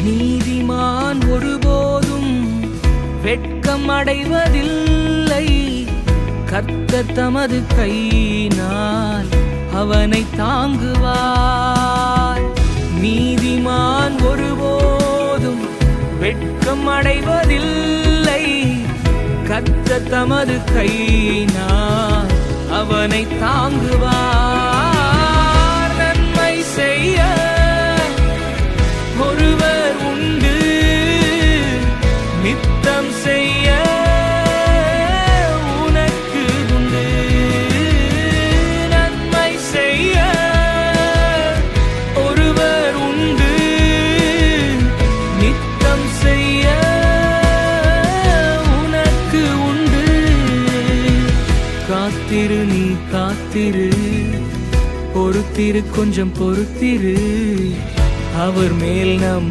நீதிமான் ஒருபோதும் வெட்கம் அடைவதில்லை. கர்த்தர் தமது கையினால் அவனை தாங்குவார். நீதிமான் ஒருபோதும் வெட்கம் அடைவதில்லை. கர்த்தர் தமது கையினால் அவனை தாங்குவார். நன்மை செய்ய ஒருவர் உண்டு, நித்தம் செய்ய உனக்கு உண்டு. நன்மை செய்ய ஒருவர் உண்டு, நித்தம் செய்ய உனக்கு உண்டு. காத்திரு, நீ காத்திரு, பொறுத்திரு, கொஞ்சம் பொறுத்திரு. அவர் மேல் நம்